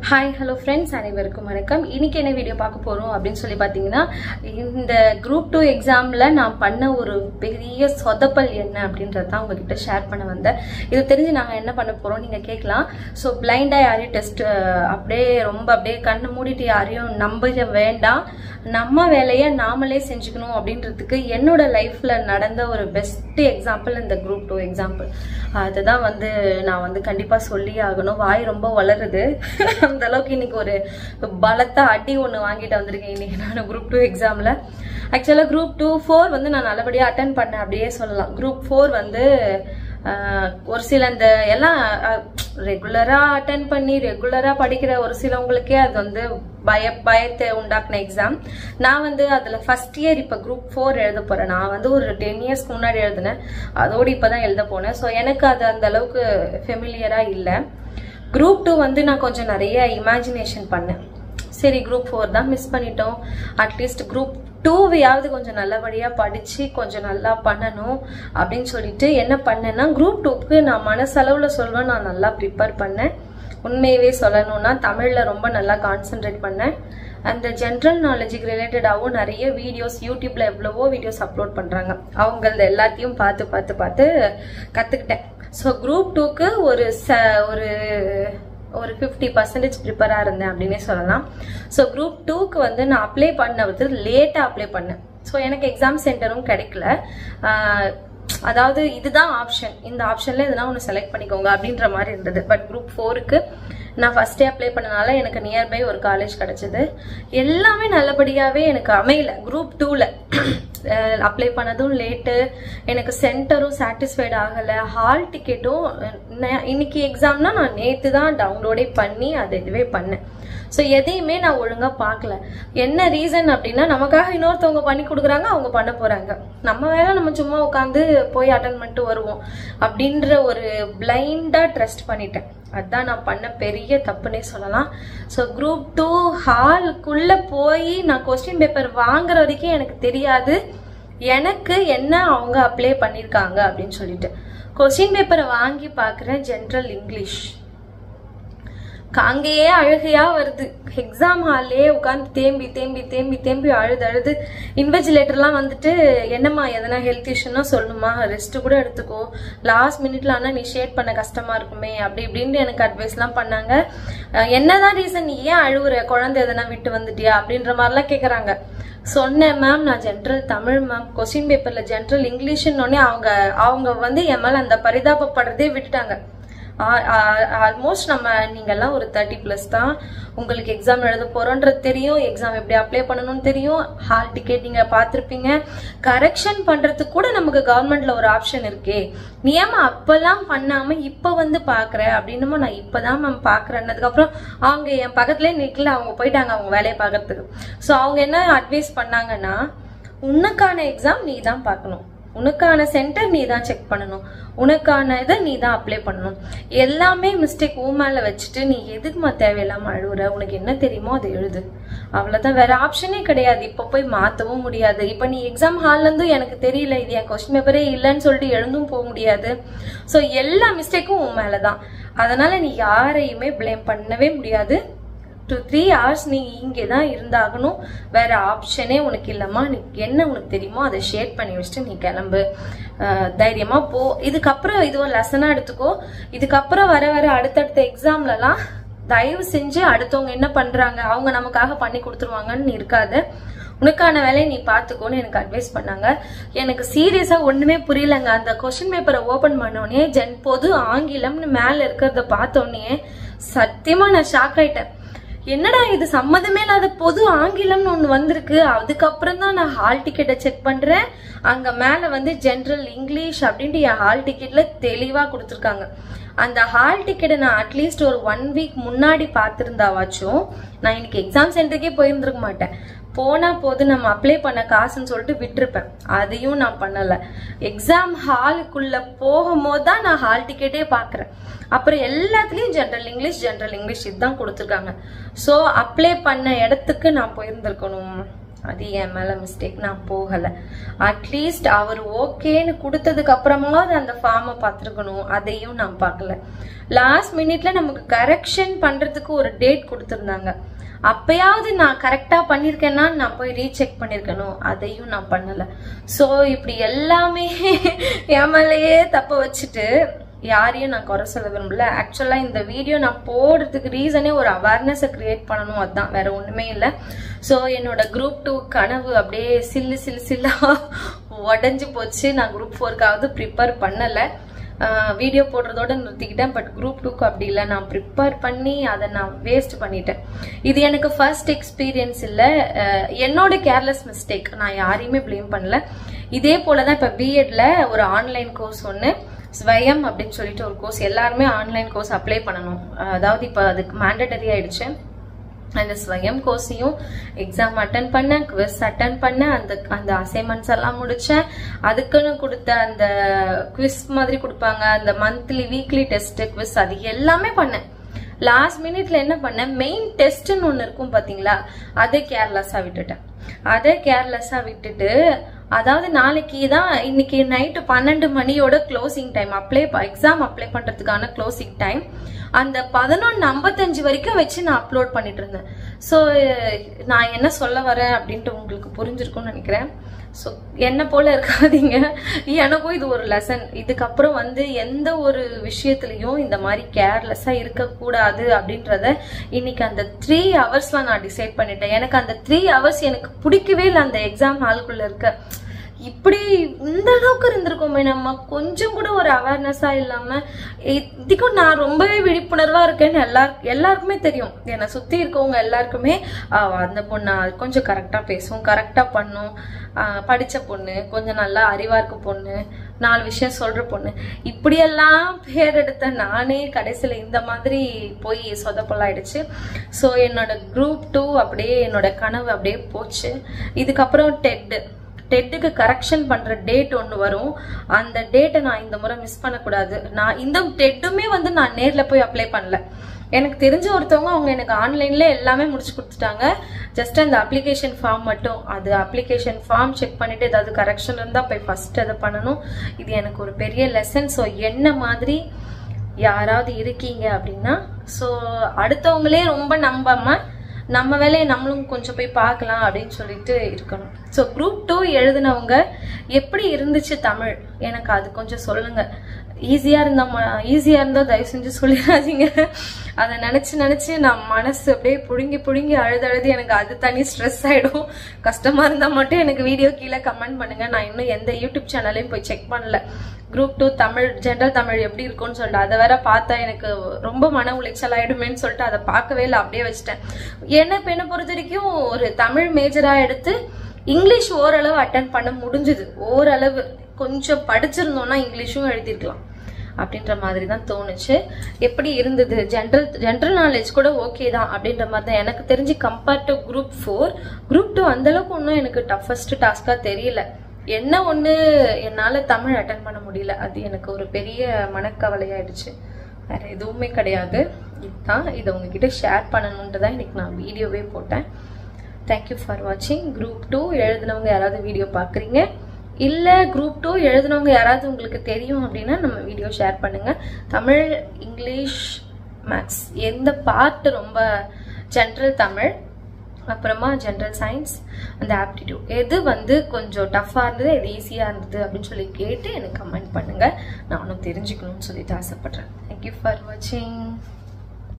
Hi, hello friends, அனைவருக்கும் வணக்கம். இன்னைக்கு என்ன வீடியோ பார்க்க போறோம் அப்படினு சொல்லி பாத்தீங்கன்னா இந்த group 2 எக்ஸாம்ல நான் பண்ண ஒரு பெரிய சொதப்பல் என்ன அப்படின்றத தான் உங்ககிட்ட ஷேர் பண்ண வந்தேன். இது தெரிஞ்சு நாங்க என்ன பண்ண போறோம் நீங்க கேட்கலாம். சோ பிளைண்டா யாரையும் டெஸ்ட் அப்படியே கண்ணு மூடிட்டு யாரையும் நம்ப வேண்டாம். நம்ம வேலையை நாமளே செஞ்சுக்கணும் அப்படின்றதுக்கு என்னோட லைஃப்ல நடந்த ஒரு பெஸ்ட் எக்ஸாம்பிள் இந்த group 2 எக்ஸாம்பிள். அதுதான் நான் கண்டிப்பா சொல்லி ஆகணும். வாய் ரொம்ப வளருது. அந்த அளவுக்கு இன்னைக்கு ஒரு பலத்த அடி ஒண்ணு வாங்கிட்டு வந்திருக்கேன் இன்னைக்கு நான் group 2 எக்ஸாம்ல. ஆக்சுவலா group 2 4 நான் நல்லபடியா அட்டெண்ட் பண்ணேன் அப்படியே சொல்லலாம். group 4 ஒரு சில இந்த எல்லாம் ரெகுலரா அட்டெண்ட் பண்ணி ரெகுலரா படிக்கிற ஒரு சிலவங்களுக்கே அது பயத்தை உண்டாக்குன எக்ஸாம். நான் அதுல ஃபர்ஸ்ட் இயர் இப்ப group 4 எழுத போறேன். நான் ஒரு 10 இயர்ஸ்க்கு முன்னாடி எழுதினேன். அதோடு இப்பதான் எழுத போனேன். சோ எனக்கு அது அந்த அளவுக்கு ஃபெமிலியரா இல்ல. group 2 நான் கொஞ்சம் நிறைய இமேஜினேஷன் பண்ணேன். சரி group 4 தான் மிஸ் பண்ணிட்டோம். அட்லீஸ்ட் group 2 கொஞ்சம் நல்லபடியா படிச்சு கொஞ்சம் நல்லா பண்ணணும் அப்படின்னு சொல்லிட்டு என்ன பண்ணேன்னா group 2க்கு நான் மனசளவுல சொல்வேன் நான் நல்லா ப்ரிப்பேர் பண்ணேன். உண்மையவே சொல்லணும்னா தமிழ்ல ரொம்ப நல்லா கான்சென்ட்ரேட் பண்ணேன். அந்த ஜென்ரல் நாலேஜுக்கு ரிலேட்டடாகவும் நிறைய வீடியோஸ் யூடியூப்ல எவ்வளவோ வீடியோஸ் அப்லோட் பண்றாங்க. அவங்களது எல்லாத்தையும் பார்த்து கத்துக்கிட்டேன். ஸோ group 2க்கு ஒரு 50% ப்ரிப்பேரா இருந்தேன் அப்படின்னே சொல்லலாம். ஸோ group 2க்கு நான் அப்ளை பண்ணது லேட்டா அப்ளை பண்ணேன். ஸோ எனக்கு எக்ஸாம் சென்டரும் கிடைக்கல. அதாவது இதுதான் ஆப்ஷன், இந்த ஆப்ஷன்ல எதுனா ஒன்று செலக்ட் பண்ணிக்கோங்க அப்படின்ற மாதிரி இருந்தது. பட் group 4க்கு நான் ஃபர்ஸ்டே அப்ளை பண்ணனால எனக்கு நியர்பை ஒரு காலேஜ் கிடைச்சது. எல்லாமே நல்லபடியாவே எனக்கு அமையல. group 2ல அப்ளை பண்ணதும் லேட்டு, எனக்கு சென்டரும் சாட்டிஸ்ஃபைட் ஆகல. ஹால் டிக்கெட்டும் இன்னைக்கு எக்ஸாம்னா நான் நேத்து தான் டவுன்லோடே பண்ணி அதை இதுவே பண்ணேன். ஸோ எதையுமே நான் ஒழுங்கா பார்க்கல. என்ன ரீசன் அப்படின்னா நமக்காக இன்னொருத்தவங்க பண்ணி கொடுக்குறாங்க, அவங்க பண்ண போறாங்க. நம்ம வேலை நம்ம சும்மா உட்காந்து போய் அட்டன் பண்ணிட்டு வருவோம் அப்படின்ற ஒரு பிளைண்டா ட்ரஸ்ட் பண்ணிட்டேன். அதுதான் நான் பண்ண பெரிய தப்புன்னே சொல்லலாம். ஸோ group 2 ஹாலுக்குள்ள போய் நான் கொஸ்டின் பேப்பர் வாங்குற வரைக்கும் எனக்கு தெரியாது எனக்கு என்ன அவங்க அப்ளை பண்ணிருக்காங்க அப்படின்னு சொல்லிட்டு. கொஸ்டின் பேப்பரை வாங்கி பாக்குறேன், ஜென்ரல் இங்கிலீஷ். அங்கேயே அழுகையா வருது. எக்ஸாம் ஹாலே உட்காந்து தேம்பி அழுது இன்வெஜிலேட்டர்லாம் என்னம்மா எதனா ஹெல்த் இஷ்யூன்னா சொல்லணுமா, ரெஸ்ட் கூட எடுத்துக்கோ, லாஸ்ட் மினிட்ல ஆனா நீ ஷேட் பண்ண கஷ்டமா இருக்குமே அப்படி இப்படின்னு எனக்கு அட்வைஸ் எல்லாம் பண்ணாங்க. என்னதான் ரீசன், நீ ஏன் அழுவுற, குழந்தை எதனா விட்டு வந்துட்டியா அப்படின்ற மாதிரிலாம் கேக்குறாங்க. சொன்னேன் மேம் நான் ஜென்ரல் தமிழ் மேம், கொஸ்டின் பேப்பர்ல ஜென்ரல் இங்கிலீஷ்னு அவங்க என் மேல அந்த பரிதாபப்படுறதே விட்டுட்டாங்க. ஆல்மோஸ்ட் நீங்க எல்லாம் ஒரு 30+ தான், உங்களுக்கு எக்ஸாம் எழுத போறோன்றது தெரியும், எக்ஸாம் எப்படி அப்ளை பண்ணணும்னு தெரியும், ஹால் டிக்கெட் நீங்க பாத்திருப்பீங்க, கரெக்ஷன் பண்றதுக்கு கூட நமக்கு கவர்மெண்ட்ல ஒரு ஆப்ஷன் இருக்கே, நீ ஏமா அப்பெல்லாம் பண்ணாம இப்ப பாக்குற அப்படின்னு. நான் இப்பதான் மேம் பாக்குறேன்னதுக்கு அப்புறம் அவங்க என் பக்கத்துலயே நிக்கல, அவங்க போயிட்டாங்க அவங்க வேலையை பாக்குறதுக்கு. சோ அவங்க என்ன அட்வைஸ் பண்ணாங்கன்னா, உனக்கான எக்ஸாம் நீ தான் பாக்கணும், உனக்கான சென்டர் நீ தான் செக் பண்ணணும், உனக்கான இதை நீ தான் அப்ளை பண்ணணும், எல்லாமே மிஸ்டேக் மேல வச்சுட்டு நீ எதுக்குமா தேவையில்லாம அழுவுற, உனக்கு என்ன தெரியுமோ அதை எழுது, அவ்வளவுதான், வேற ஆப்ஷனே கிடையாது. இப்ப போய் மாத்தவும் முடியாது. இப்ப நீ எக்ஸாம் ஹால்ல இருந்து எனக்கு தெரியல இது என் கொஸ்டின் பேப்பரே இல்லைன்னு சொல்லிட்டு எழுந்தும் போக முடியாது. சோ எல்லா மிஸ்டேக்கும் உன் மேலதான். அதனால நீ யாரையுமே பிளேம் பண்ணவே முடியாது. 2-3 hours நீ இங்கேதான் இருந்தாகணும், வேற ஆப்ஷனே உனக்கு இல்லம்மா, நீ என்ன உனக்கு தெரியுமோ அதை ஷேர் பண்ணி வச்சுட்டு நீ கிளம்பு, தைரியமா போ. இதுக்கப்புறம் இது ஒரு லெசனா எடுத்துக்கோ. இதுக்கப்புறம் வர அடுத்தடுத்த எக்ஸாம்லலாம் தயவு செஞ்சு அடுத்தவங்க என்ன பண்றாங்க அவங்க நமக்காக பண்ணி கொடுத்துருவாங்கன்னு இருக்காது, உனக்கான வேலையை நீ பாத்துக்கோன்னு எனக்கு அட்வைஸ் பண்ணாங்க. எனக்கு சீரியஸா ஒண்ணுமே புரியலங்க. அந்த கொஸ்டின் பேப்பரை ஓபன் பண்ணோடனே பொது ஆங்கிலம்னு மேல இருக்கிறத பார்த்தோன்னே சத்தியமா நான் ஷாக் ஆயிட்டேன். என்னடா இது சம்மதமே இல்லாத பொது ஆங்கிலம்னு ஒண்ணு வந்திருக்கு. அதுக்கப்புறம் தான் நான் ஹால் டிக்கெட்டை செக் பண்றேன். அங்க மேல ஜென்ரல் இங்கிலீஷ் அப்படின்ட்டு என் ஹால் டிக்கெட்ல தெளிவா கொடுத்துருக்காங்க. அந்த ஹால் டிக்கெட்டை நான் அட்லீஸ்ட் ஒரு 1 week முன்னாடி பாத்திருந்தாவாச்சும் நான் இன்னைக்கு எக்ஸாம் சென்டருக்கே போயிருந்திருக்க மாட்டேன். போனா போது நம்ம அப்ளை பண்ண காசுன்னு சொல்லிட்டு விட்டுருப்பேன். அதையும் நான் பண்ணல. எக்ஸாம் ஹாலுக்குள்ள போகும்போது தான் நான் ஹால் டிக்கெட்டே பாக்குறேன். அப்புறம் எல்லாத்துலயும் ஜென்ரல் இங்கிலீஷ் இதுதான் கொடுத்துருக்காங்க. சோ அப்ளை பண்ண இடத்துக்கு நான் போயிருந்திருக்கணும். அது என் மேல மிஸ்டேக், நான் போகல. அட்லீஸ்ட் அவர் ஓகேன்னு கொடுத்ததுக்கு அப்புறமாவது அந்த ஃபார்மை பார்த்துருக்கணும், அதையும் நான் பார்க்கல. லாஸ்ட் மினிட்ல நமக்கு கரெக்ஷன் பண்றதுக்கு ஒரு டேட் கொடுத்துருந்தாங்க, அப்பயாவது நான் கரெக்டா பண்ணிருக்கேன்னா நான் போய் ரீசெக் பண்ணிருக்கணும், அதையும் நான் பண்ணல. சோ இப்படி எல்லாமே என் மேலேயே தப்ப வச்சுட்டு யாரையும் நான் குறை சொல்ல விரும்பல. ஆக்சுவலா இந்த வீடியோ நான் போடுறதுக்கு ரீசனே ஒரு அவேர்னஸை கிரியேட் பண்ணணும், அதுதான், வேற ஒண்ணுமே இல்லை. ஸோ என்னோட குரூப் 2 கனவு அப்படியே சில்லா உடஞ்சு போச்சு. நான் குரூப் 4க்காவது ப்ரிப்பேர் பண்ணல, வீடியோ போடுறதோட நிறுத்திக்கிட்டேன். பட் குரூப் 2க்கு அப்படி இல்லை, நான் ப்ரிப்பேர் பண்ணி அதை நான் வேஸ்ட் பண்ணிட்டேன். இது எனக்கு ஃபர்ஸ்ட் எக்ஸ்பீரியன்ஸ் இல்லை, என்னோட கேர்லெஸ் மிஸ்டேக், நான் யாரையுமே பிளேம் பண்ணல. இதே போலதான் இப்ப பிஎட்ல ஒரு ஆன்லைன் கோர்ஸ் ஒன்று ஸ்வயம் அப்படின்னு சொல்லிட்டு ஒரு கோர்ஸ், எல்லாருமே ஆன்லைன் கோர்ஸ் அப்ளை பண்ணணும், அதாவது இப்ப அதுக்கு மேண்டட்டரி ஆயிடுச்சு. அந்த ஸ்வயம் கோர்ஸையும் எக்ஸாம் அட்டன் பண்ணேன், குவிஸ் அட்டன் பண்ணேன், அந்த அசைன்மெண்ட்ஸ் எல்லாம் முடிச்சேன். அதுக்குன்னு கொடுத்த அந்த குவிஸ் மாதிரி கொடுப்பாங்க, அந்த மந்த்லி வீக்லி டெஸ்ட் குவிஸ், அது எல்லாமே பண்ணேன். லாஸ்ட் மினிட்ல என்ன பண்ணேன், மெயின் டெஸ்ட்னு ஒண்ணு இருக்கும் பாத்தீங்களா, அதை கேர்லெஸ்ஸா விட்டுட்டு அதாவது நாளைக்கு தான், இன்னைக்கு நைட்டு 12 மணியோட க்ளோசிங் டைம், எக்ஸாம் அப்ளை பண்றதுக்கான க்ளோசிங் டைம். அந்த 11:55 வரைக்கும் வச்சு நான் அப்லோட் பண்ணிட்டு இருந்தேன். ஸோ நான் என்ன சொல்ல வரேன் அப்படின்ட்டு உங்களுக்கு புரிஞ்சிருக்கும்னு நினைக்கிறேன். ஸோ என்ன போல இருக்காதீங்க, எனக்கும் இது ஒரு லெசன். இதுக்கப்புறம் எந்த ஒரு விஷயத்துலயும் இந்த மாதிரி கேர்லெஸ்ஸா இருக்கக்கூடாது அப்படின்றத இன்னைக்கு அந்த 3 ஹவர்ஸ்லாம் நான் டிசைட் பண்ணிட்டேன். எனக்கு அந்த 3 ஹவர்ஸ் எனக்கு பிடிக்கவே இல்லை. அந்த எக்ஸாம் ஹாலுக்குள்ள இருக்க இப்படி இந்த அளவுக்கு இருந்திருக்கோமே நம்ம, கொஞ்சம் கூட ஒரு அவேர்னஸா இல்லாம. இதுக்கும் நான் ரொம்பவே விழிப்புணர்வா இருக்கேன்னு எல்லாருக்குமே தெரியும், என்னை சுத்தி இருக்கவங்க எல்லாருக்குமே. அந்த பொண்ணு கொஞ்சம் கரெக்டா பேசும், கரெக்டா பண்ணும், படிச்ச பொண்ணு, கொஞ்சம் நல்லா அறிவா இருக்க பொண்ணு, 4 விஷயம் சொல்ற பொண்ணு, இப்படியெல்லாம் பேர் எடுத்த நானே கடைசியில இந்த மாதிரி போய் சொதப்பலாயிடுச்சு. ஸோ என்னோட குரூப் 2 அப்படியே என்னோட கனவு அப்படியே போச்சு. இதுக்கப்புறம் டெட்டுக்கு கரெக்ஷன் பண்ற டேட் ஒன்று வரும், அந்த டேட்டை நான் இந்த முறை மிஸ் பண்ணக்கூடாது. நான் இந்த டெட்டுமே நான் நேர்ல போய் அப்ளை பண்ணல. எனக்கு தெரிஞ்ச ஒருத்தவங்க அவங்க எனக்கு ஆன்லைன்ல எல்லாமே முடிச்சு கொடுத்துட்டாங்க. ஜஸ்ட் அந்த அப்ளிகேஷன் ஃபார்ம் மட்டும், அது அப்ளிகேஷன் ஃபார்ம் செக் பண்ணிட்டு ஏதாவது கரெக்ஷன் இருந்தா போய் ஃபர்ஸ்ட் அதை பண்ணணும். இது எனக்கு ஒரு பெரிய லெசன். ஸோ என்ன மாதிரி யாராவது இருக்கீங்க அப்படின்னா, ஸோ அடுத்தவங்களே ரொம்ப நம்பாம நம்ம வேலையை நம்மளும் கொஞ்சம் போய் பார்க்கலாம் அப்படின்னு சொல்லிட்டு இருக்கணும். ஸோ குரூப் 2 எழுதினவங்க எப்படி இருந்துச்சு தமிழ், எனக்கு அது கொஞ்சம் சொல்லுங்க. ஈஸியா இருந்தா தயவு செஞ்சு சொல்லிடாதீங்க. அதை நினைச்சு நான் மனசு அப்படியே புடுங்கி அழுது எனக்கு அது தனி ஸ்ட்ரெஸ் ஆயிடும். கஷ்டமா இருந்தா மட்டும் எனக்கு வீடியோ கீழே கமெண்ட் பண்ணுங்க. நான் இன்னும் எந்த யூடியூப் சேனலையும் போய் செக் பண்ணல. குரூப் 2 தமிழ், ஜென்ரல் தமிழ் எப்படி இருக்கும்னு சொல்லிட்டு அதை வேற பார்த்தா எனக்கு ரொம்ப மன உளைச்சல் ஆயிடுமேன்னு சொல்லிட்டு அதை பார்க்கவே இல்லை, அப்படியே வச்சுட்டேன். என்னை பொறுத்த வரைக்கும் ஒரு தமிழ் மேஜரா எடுத்து இங்கிலீஷ் ஓரளவு அட்டன் பண்ண முடிஞ்சது. ஓரளவு கொஞ்சம் படிச்சிருந்தோம்னா இங்கிலீஷும் எழுதிருக்கலாம் அப்படின்ற மாதிரி தான் தோணுச்சு. எப்படி இருந்தது, ஜென்ரல் நாலேஜ் கூட ஓகே தான் அப்படின்ற மாதிரி தான் எனக்கு தெரிஞ்சு. கம்பேர்ட் டு குரூப் 4, குரூப் 2 அந்த அளவுக்கு ஒன்றும் எனக்கு டஃபஸ்ட் டாஸ்கா தெரியல. என்ன ஒண்ணு, என்னால தமிழ் அட்டன் பண்ண முடியல, அது எனக்கு ஒரு பெரிய மனக்கவலையாயிடுச்சு. வேற எதுவுமே கிடையாது. இதுதான், இதை உங்ககிட்ட ஷேர் பண்ணணுன்ட்டு தான் இன்னைக்கு நான் வீடியோவே போட்டேன். தேங்க்யூ ஃபார் வாட்சிங். குரூப் 2 எழுதினவங்க யாராவது வீடியோ பாக்குறீங்க, இல்ல குரூப் 2 எழுதினவங்க யாராவது உங்களுக்கு தெரியும் அப்படின்னா நம்ம வீடியோ ஷேர் பண்ணுங்க. தமிழ், இங்கிலீஷ், மேத்ஸ் எந்த பார்ட் ரொம்ப, ஜென்ரல் தமிழ், அப்புறமா ஜென்ரல் சயின்ஸ், அந்த ஆப்டிடியூட் எது கொஞ்சம் டஃபா இருந்தது, எது ஈஸியா இருந்தது அப்படின்னு சொல்லி கேட்டு எனக்கு கமெண்ட் பண்ணுங்க. நானும் தெரிஞ்சுக்கணும்னு சொல்லிட்டு ஆசைப்படுறேன். தேங்க்யூ ஃபார் வாட்சிங்.